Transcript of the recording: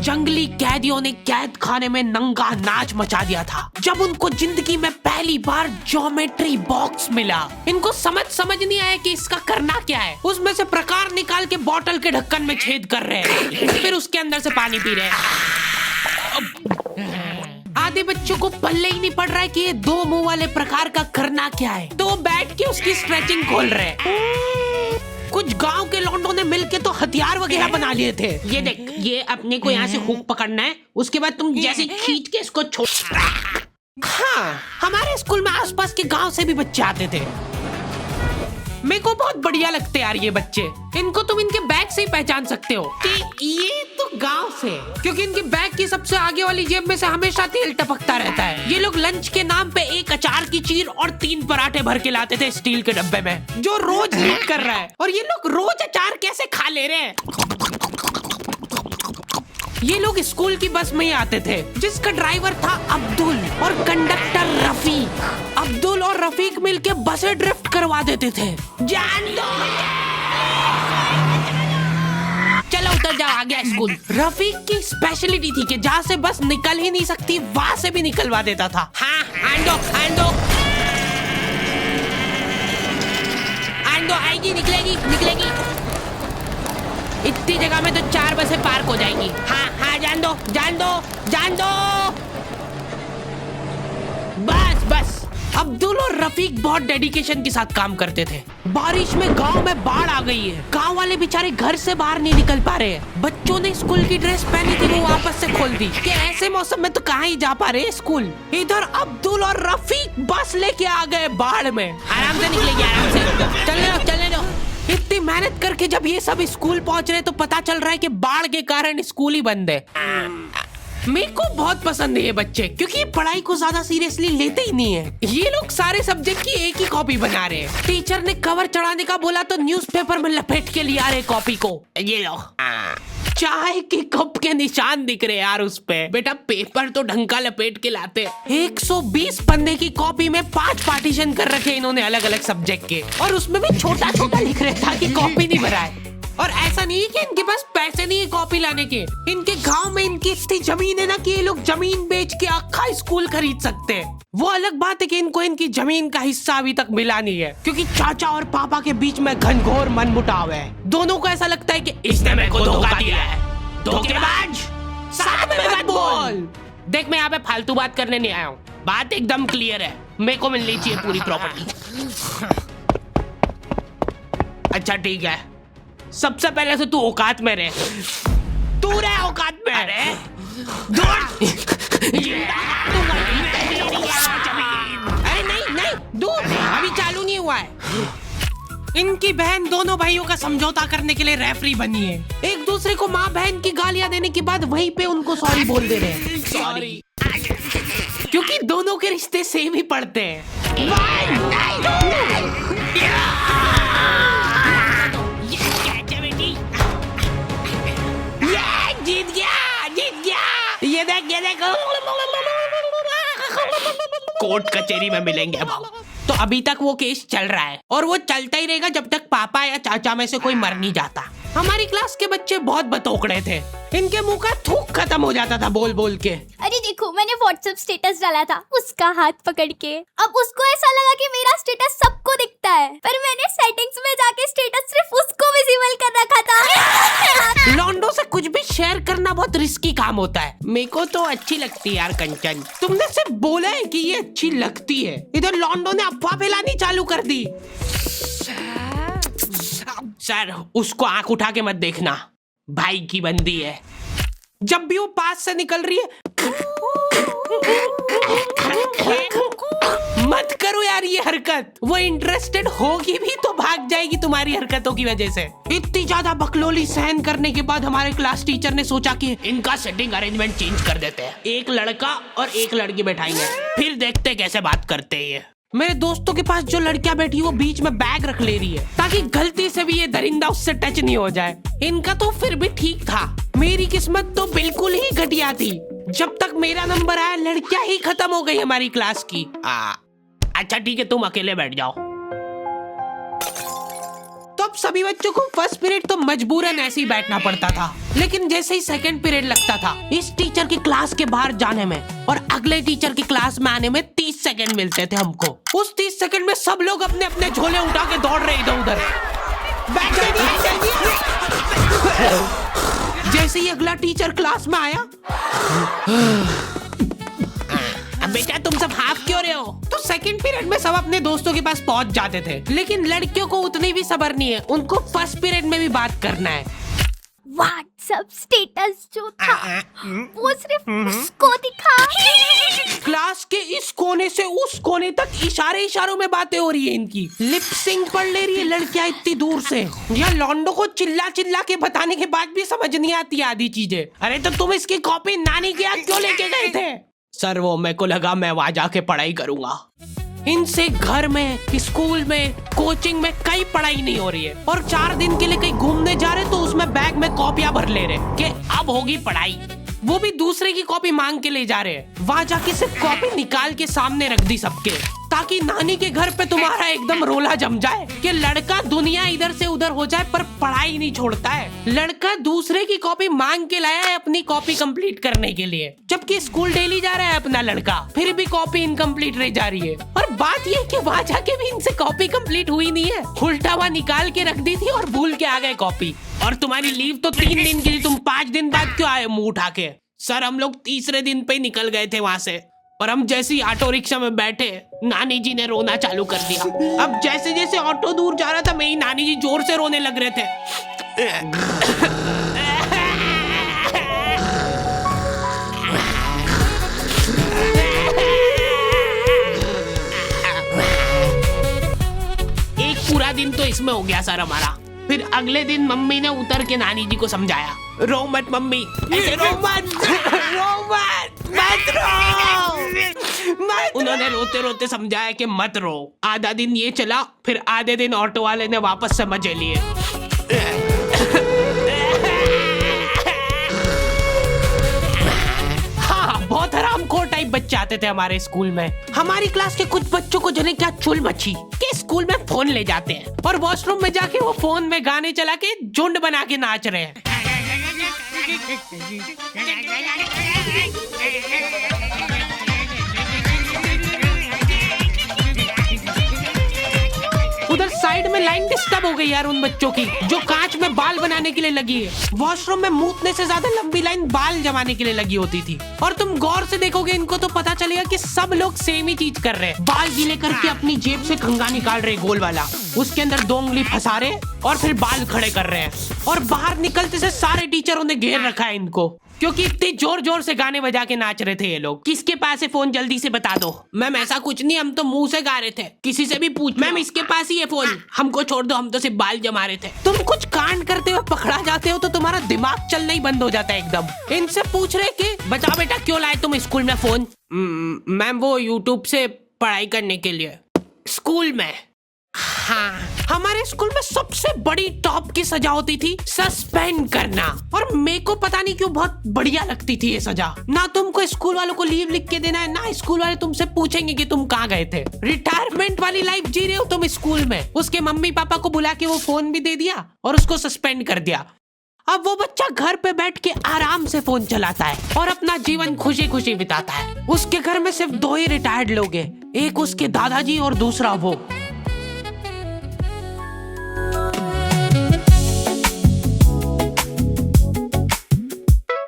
जंगली कैदियों ने कैद खाने में नंगा नाच मचा दिया था जब उनको जिंदगी में पहली बार ज्योमेट्री बॉक्स मिला। इनको समझ नहीं आया कि इसका करना क्या है। उसमें से प्रकार निकाल के बोतल के ढक्कन में छेद कर रहे हैं, फिर उसके अंदर से पानी पी रहे हैं। आधे बच्चों को पल्ले ही नहीं पड़ रहा है कि ये दो मुंह वाले प्रकार का करना क्या है, तो वो बैठ के उसकी स्ट्रेचिंग खोल रहे हैं। कुछ गांव के लौंडों ने मिलके तो हथियार वगैरह बना लिए थे। ये देख, ये अपने को यहाँ से हुक पकड़ना है, उसके बाद तुम जैसे खींच के इसको छोड़। हाँ, हमारे स्कूल में आसपास के गांव से भी बच्चे आते थे। मेरे को बहुत बढ़िया लगते यार ये बच्चे। इनको तुम इनके बैग से ही पहचान सकते हो कि ये तो गांव से, क्योंकि इनके बैग की सबसे आगे वाली जेब में से हमेशा तेल टपकता रहता है। ये लोग लंच के नाम पे एक अचार की चीर और 3 पराठे भर के लाते थे स्टील के डब्बे में, जो रोज लीक कर रहा है। और ये लोग रोज अचार कैसे खा ले रहे हैं। ये लोग स्कूल की बस में ही आते थे, जिसका ड्राइवर था अब्दुल और कंडक्टर रफीक। अब्दुल और रफीक मिलके बसें ड्रिफ्ट करवा देते थे। जान दो, चलो उतर जाओ, आ गया स्कूल। रफीक की स्पेशलिटी थी कि जहाँ से बस निकल ही नहीं सकती वहाँ से भी निकलवा देता था। हाँ, आंदो आएगी, निकलेगी। इतनी जगह में तो 4 बसें पार्क हो जाएंगी। हाँ, जान दो। बस। अब्दुल और रफीक बहुत डेडिकेशन के साथ काम करते थे। बारिश में गांव में बाढ़ आ गई है, गांव वाले बेचारे घर से बाहर नहीं निकल पा रहे हैं। बच्चों ने स्कूल की ड्रेस पहनी थी, वो वापस से खोल दी कि ऐसे मौसम में तो कहाँ ही जा पा रहे स्कूल। इधर अब्दुल और रफीक बस लेके आ गए बाढ़ में। आराम से निकलेगी, आराम से चलने दो। इतनी मेहनत करके जब ये सब स्कूल पहुंच रहे तो पता चल रहा है कि बाढ़ के कारण स्कूल ही बंद है। मेरे को बहुत पसंद है ये बच्चे, क्योंकि ये पढ़ाई को ज्यादा सीरियसली लेते ही नहीं है। ये लोग सारे सब्जेक्ट की एक ही कॉपी बना रहे हैं। टीचर ने कवर चढ़ाने का बोला तो न्यूज़पेपर में लपेट के लिया रहे कॉपी को। ये लो, चाय के कप के निशान दिख रहे यार उस पे। बेटा पेपर तो ढंग का लपेट के लाते। 120 पन्ने की कॉपी में 5 पार्टीशन कर रखे इन्होंने अलग अलग सब्जेक्ट के, और उसमें भी छोटा लिख रहे ताकि कॉपी नहीं भराए। और ऐसा नहीं है कि इनके पास पैसे नहीं है कॉपी लाने के। इनके गांव में इनकी इतनी जमीन है ना कि ये लोग जमीन बेच के आखा स्कूल खरीद सकते हैं। वो अलग बात है कि इनको इनकी जमीन का हिस्सा अभी तक मिला नहीं है, क्योंकि चाचा और पापा के बीच में घनघोर मनमुटाव है। दोनों को ऐसा लगता है कि इसने मेरे को धोखा दिया है। धोखेबाज, साथ में मत बोल। देख, मैं यहाँ पे फालतू बात करने नहीं आया हूँ, बात एकदम क्लियर है। मेरे को मिलनी चाहिए पूरी प्रॉपर्टी। अच्छा ठीक है, सबसे पहले तो तू औकात में रहे। तू रहे औकात में। अरे नहीं दूर, अभी चालू नहीं हुआ है। इनकी बहन दोनों भाइयों का समझौता करने के लिए रेफरी बनी है। एक दूसरे को माँ बहन की गालियां देने के बाद वहीं पे उनको सॉरी बोल दे रहे हैं। सॉरी, क्योंकि दोनों के रिश्ते सेम ही पड़ते हैं। जीत गया। ये देख कोर्ट कचहरी में मिलेंगे अब। तो अभी तक वो केस चल रहा है और वो चलता ही रहेगा जब तक पापा या चाचा में से कोई मर नहीं जाता। हमारी क्लास के बच्चे बहुत बतौकड़े थे। इनके मुंह का थूक खत्म हो जाता था बोल के। अरे देखो, मैंने व्हाट्सएप स्टेटस डाला था उसका हाथ पकड़ के। अब उसको ऐसा लगा कि मेरा स्टेटस सबको दिखता है, पर मैंने सेटिंग्स में जाके स्टेटस सिर्फ उसको विजिबल कर रखा था। लॉन्डो से कुछ भी शेयर करना बहुत रिस्की काम होता है। मेरे को तो अच्छी लगती है यार कंचन। तुमने सिर्फ बोला है कि ये अच्छी लगती है, इधर लॉन्डो ने अफवाह फैलानी चालू कर दी। सर, उसको आंख उठा के मत देखना, भाई की बंदी है। जब भी वो पास से निकल रही है मत करो यार ये हरकत। वो इंटरेस्टेड होगी भी तो भाग जाएगी तुम्हारी हरकतों की वजह से। इतनी ज्यादा बकलोली सहन करने के बाद हमारे क्लास टीचर ने सोचा कि इनका सेटिंग अरेंजमेंट चेंज कर देते हैं। एक लड़का और एक लड़की बैठाएंगे, फिर देखते कैसे बात करते हैं ये। मेरे दोस्तों के पास जो लड़कियां बैठी वो बीच में बैग रख ले रही है ताकि गलती से भी ये दरिंदा उससे टच नहीं हो जाए। इनका तो फिर भी ठीक था, मेरी किस्मत तो बिल्कुल ही घटिया थी। जब तक मेरा नंबर आया लड़कियां ही खत्म हो गई हमारी क्लास की। अच्छा ठीक है, तुम अकेले बैठ जाओ। तो अब सभी बच्चों को फर्स्ट पीरियड तो मजबूरन ऐसे ही बैठना पड़ता था, लेकिन जैसे ही सेकंड पीरियड लगता था इस टीचर की क्लास के बाहर जाने में और अगले टीचर की क्लास में आने में 30 सेकंड मिलते थे हमको। उस 30 सेकंड में सब लोग अपने अपने झोले उठा के दौड़ रहे इधर उधर। जैसे ही अगला टीचर क्लास में आया, अब बेटा तुम सब हाफ क्यों रहे हो, तो सेकंड पीरियड में सब अपने दोस्तों के पास पहुंच जाते थे। लेकिन लड़कियों को उतनी भी सब्र नहीं है, उनको फर्स्ट पीरियड में भी बात करना है। व्हाट्सएप स्टेटस जो था वो सिर्फ उसको दिखा। क्लास के इस कोने से उस कोने तक इशारों में बातें हो रही है इनकी। लिप सिंक पढ़ ले रही है लड़कियां इतनी दूर से। यह लौंडो को चिल्ला चिल्ला के बताने के बाद भी समझ नहीं आती आधी चीजें। अरे तो तुम इसकी कॉपी नानी के यहाँ क्यों लेके गए थे? सर वो मेरे को लगा मैं वहां जाके पढ़ाई करूंगा। इनसे घर में, स्कूल में, कोचिंग में कई पढ़ाई नहीं हो रही है और 4 दिन के लिए कहीं घूमने जा रहे तो उसमें बैग में कॉपियां भर ले रहे कि अब होगी पढ़ाई। वो भी दूसरे की कॉपी मांग के ले जा रहे हैं। वहां जाके सिर्फ कॉपी निकाल के सामने रख दी सबके, ताकि नानी के घर पे तुम्हारा एकदम रोला जम जाए कि लड़का दुनिया इधर से उधर हो जाए पर पढ़ाई नहीं छोड़ता है। लड़का दूसरे की कॉपी मांग के लाया है अपनी कॉपी कंप्लीट करने के लिए, जबकि स्कूल डेली जा रहा है अपना लड़का, फिर भी कॉपी इनकम्प्लीट रह जा रही है। और बात ये कि वहां जाके भी इनसे कॉपी कंप्लीट हुई नहीं है, उल्टा हुआ निकाल के रख दी थी और भूल के आ गए कॉपी। और तुम्हारी लीव तो 3 दिन की थी, तुम 5 दिन बाद क्यों आए मुंह उठा के? सर हम लोग तीसरे दिन पे निकल गए थे वहां से और हम जैसे ही ऑटो रिक्शा में बैठे नानी जी ने रोना चालू कर दिया। अब जैसे जैसे ऑटो दूर जा रहा था मेरी नानी जी जोर से रोने लग रहे थे। एक पूरा दिन तो इसमें हो गया सर हमारा। फिर अगले दिन मम्मी ने उतर के नानी जी को समझाया, रो मत मम्मी, ऐसे रो मत, मत रो। उन्होंने रोते रोते समझाया कि मत रो। आधा दिन ये चला, फिर आधे दिन ऑटो वाले ने वापस से मजे लिए। हाँ, बहुत हरामखोर टाइप बच्चे आते थे हमारे स्कूल में। हमारी क्लास के कुछ बच्चों को जने क्या चुल मची कि स्कूल में फोन ले जाते हैं और वॉशरूम में जाके वो फोन में गाने चला के झुंड बना के नाच रहे हैं। उधर साइड में लाइन डिस्टर्ब हो गई यार उन बच्चों की जो कांच में बाल बनाने के लिए लगी है। वॉशरूम में मूतने से ज्यादा लंबी लाइन बाल जमाने के लिए लगी होती थी। और तुम गौर से देखोगे इनको तो पता चलेगा कि सब लोग सेम ही चीज कर रहे हैं। बाल गीले करके अपनी जेब से कंघा निकाल रहे गोल वाला, उसके अंदर 2 उंगली फंसा रहे और फिर बाल खड़े कर रहे हैं। और बाहर निकलते से सारे टीचरों ने घेर रखा है इनको, क्योंकि इतने जोर जोर से गाने बजा के नाच रहे थे ये लोग। किसके पास है फोन, जल्दी से बता दो। मैम ऐसा कुछ नहीं, हम तो मुंह से गा रहे थे, किसी से भी पूछ। मैम इसके पास ही है फोन, हमको छोड़ दो, हम तो सिर्फ बाल जमा रहे थे। तुम कुछ कांड करते हुए पकड़ा जाते हो तो तुम्हारा दिमाग चलना ही बंद हो जाता है एकदम। इनसे पूछ रहे कि बताओ बेटा क्यों लाए तुम स्कूल में फोन? मैम वो यूट्यूब से पढ़ाई करने के लिए। स्कूल में? हाँ, हमारे स्कूल में सबसे बड़ी टॉप की सजा होती थी सस्पेंड करना। और मेरे को पता नहीं क्यों बहुत बढ़िया लगती थी ये सजा। ना तुमको स्कूल वालों को लीव लिख के देना है, ना स्कूल वाले तुमसे पूछेंगे कि तुम कहाँ गए थे। रिटायरमेंट वाली लाइफ जी रहे हो तुम स्कूल में। उसके मम्मी पापा को बुला के वो फोन भी दे दिया और उसको सस्पेंड कर दिया। अब वो बच्चा घर पे बैठ के आराम से फोन चलाता है और अपना जीवन खुशी खुशी बिताता है। उसके घर में सिर्फ 2 ही रिटायर्ड लोग हैं, एक उसके दादाजी और दूसरा वो।